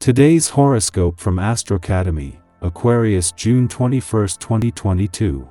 Today's horoscope from Astrocademy, Aquarius June 21, 2022.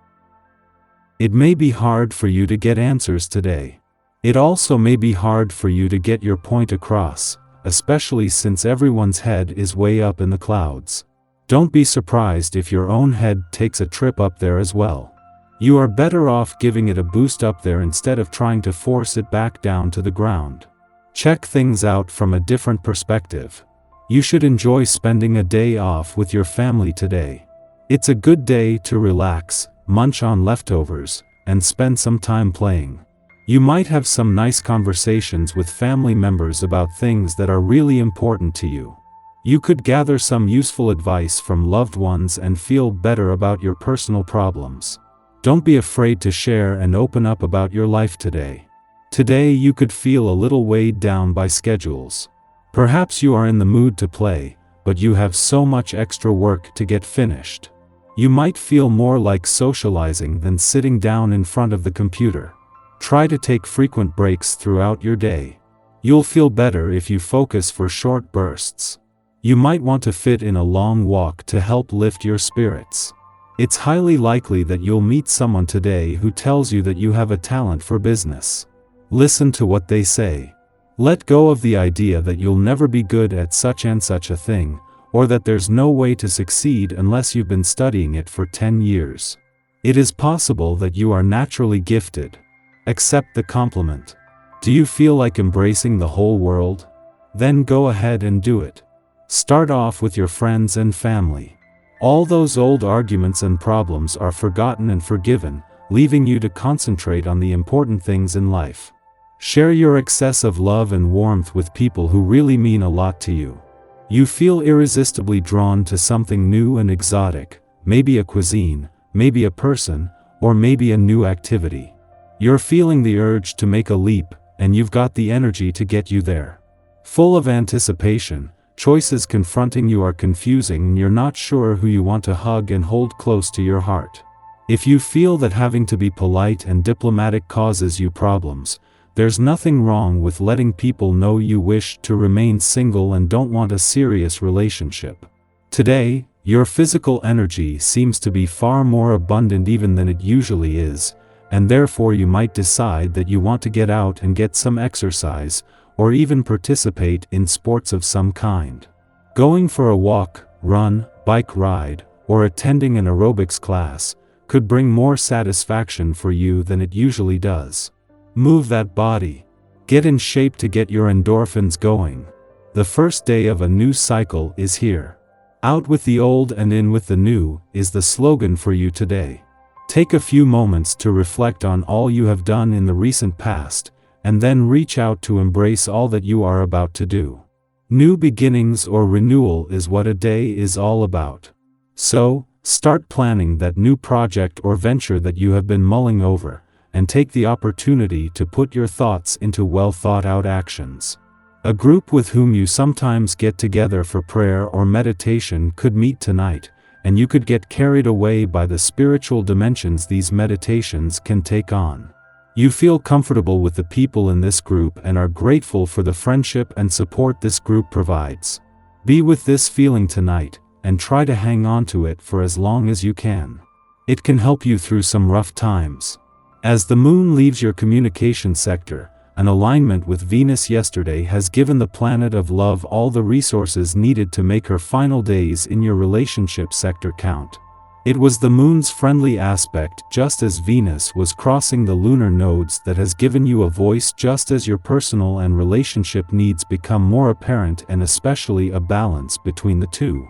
It may be hard for you to get answers today. It also may be hard for you to get your point across, especially since everyone's head is way up in the clouds. Don't be surprised if your own head takes a trip up there as well. You are better off giving it a boost up there instead of trying to force it back down to the ground. Check things out from a different perspective. You should enjoy spending a day off with your family today. It's a good day to relax, munch on leftovers, and spend some time playing. You might have some nice conversations with family members about things that are really important to you. You could gather some useful advice from loved ones and feel better about your personal problems. Don't be afraid to share and open up about your life today. Today you could feel a little weighed down by schedules. Perhaps you are in the mood to play, but you have so much extra work to get finished. You might feel more like socializing than sitting down in front of the computer. Try to take frequent breaks throughout your day. You'll feel better if you focus for short bursts. You might want to fit in a long walk to help lift your spirits. It's highly likely that you'll meet someone today who tells you that you have a talent for business. Listen to what they say. Let go of the idea that you'll never be good at such and such a thing, or that there's no way to succeed unless you've been studying it for 10 years. It is possible that you are naturally gifted. Accept the compliment. Do you feel like embracing the whole world? Then go ahead and do it. Start off with your friends and family. All those old arguments and problems are forgotten and forgiven, leaving you to concentrate on the important things in life. Share your excess of love and warmth with people who really mean a lot to you. You feel irresistibly drawn to something new and exotic, maybe a cuisine, maybe a person, or maybe a new activity. You're feeling the urge to make a leap, and you've got the energy to get you there. Full of anticipation, choices confronting you are confusing and you're not sure who you want to hug and hold close to your heart. If you feel that having to be polite and diplomatic causes you problems, there's nothing wrong with letting people know you wish to remain single and don't want a serious relationship. Today, your physical energy seems to be far more abundant even than it usually is, and therefore you might decide that you want to get out and get some exercise, or even participate in sports of some kind. Going for a walk, run, bike ride, or attending an aerobics class could bring more satisfaction for you than it usually does. Move that body. Get in shape to get your endorphins going. The first day of a new cycle is here. Out with the old and in with the new is the slogan for you today. Take a few moments to reflect on all you have done in the recent past, and then reach out to embrace all that you are about to do. New beginnings or renewal is what a day is all about. So, start planning that new project or venture that you have been mulling over, and take the opportunity to put your thoughts into well-thought-out actions. A group with whom you sometimes get together for prayer or meditation could meet tonight, and you could get carried away by the spiritual dimensions these meditations can take on. You feel comfortable with the people in this group and are grateful for the friendship and support this group provides. Be with this feeling tonight, and try to hang on to it for as long as you can. It can help you through some rough times. As the moon leaves your communication sector, an alignment with Venus yesterday has given the planet of love all the resources needed to make her final days in your relationship sector count. It was the moon's friendly aspect just as Venus was crossing the lunar nodes that has given you a voice just as your personal and relationship needs become more apparent and especially a balance between the two.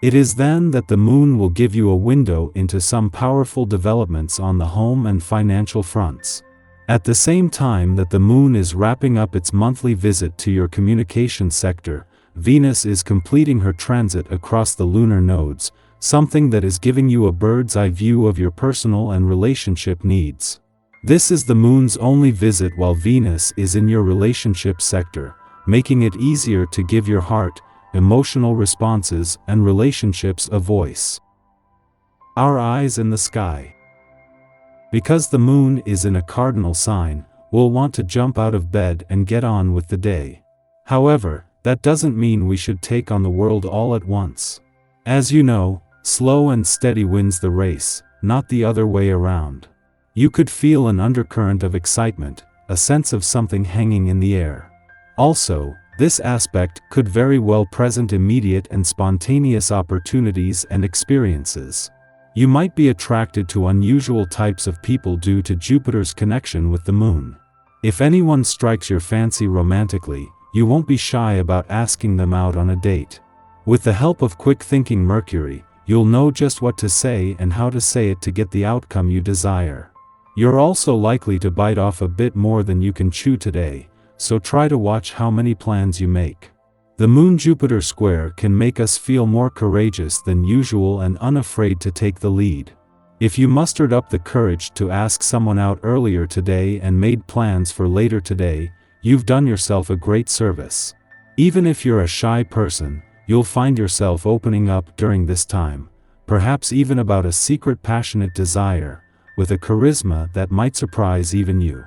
It is then that the moon will give you a window into some powerful developments on the home and financial fronts. At the same time that the moon is wrapping up its monthly visit to your communication sector, Venus is completing her transit across the lunar nodes, something that is giving you a bird's eye view of your personal and relationship needs. This is the moon's only visit while Venus is in your relationship sector, making it easier to give your heart, emotional responses, and relationships a voice. Our eyes in the sky. Because the moon is in a cardinal sign, we'll want to jump out of bed and get on with the day. However, That doesn't mean we should take on the world all at once. As you know, slow and steady wins the race, not the other way around. You could feel an undercurrent of excitement, a sense of something hanging in the air. Also, this aspect could very well present immediate and spontaneous opportunities and experiences. You might be attracted to unusual types of people due to Jupiter's connection with the moon. If anyone strikes your fancy romantically, you won't be shy about asking them out on a date. With the help of quick-thinking Mercury, you'll know just what to say and how to say it to get the outcome you desire. You're also likely to bite off a bit more than you can chew today, so try to watch how many plans you make. The Moon-Jupiter square can make us feel more courageous than usual and unafraid to take the lead. If you mustered up the courage to ask someone out earlier today and made plans for later today, you've done yourself a great service. Even if you're a shy person, you'll find yourself opening up during this time, perhaps even about a secret passionate desire, with a charisma that might surprise even you.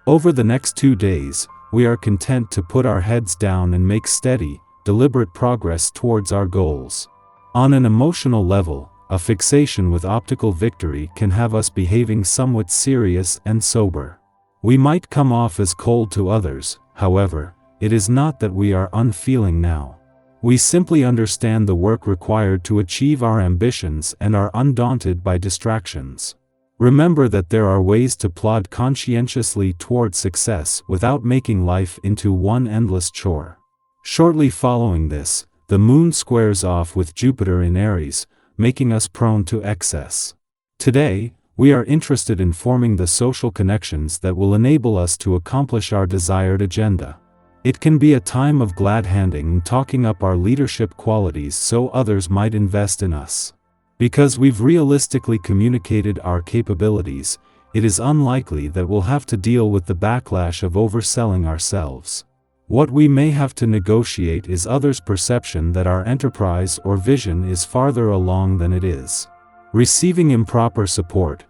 Over the next 2 days, we are content to put our heads down and make steady, deliberate progress towards our goals. On an emotional level, a fixation with optical victory can have us behaving somewhat serious and sober. We might come off as cold to others, however, it is not that we are unfeeling now. We simply understand the work required to achieve our ambitions and are undaunted by distractions. Remember that there are ways to plod conscientiously toward success without making life into one endless chore. Shortly following this, the Moon squares off with Jupiter in Aries, making us prone to excess. Today, we are interested in forming the social connections that will enable us to accomplish our desired agenda. It can be a time of glad-handing and talking up our leadership qualities so others might invest in us. Because we've realistically communicated our capabilities, it is unlikely that we'll have to deal with the backlash of overselling ourselves. What we may have to negotiate is others' perception that our enterprise or vision is farther along than it is. Receiving improper support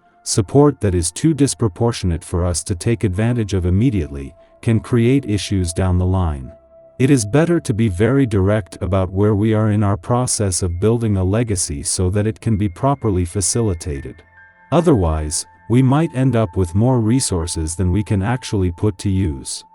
that is too disproportionate for us to take advantage of immediately, can create issues down the line. It is better to be very direct about where we are in our process of building a legacy so that it can be properly facilitated. Otherwise, we might end up with more resources than we can actually put to use.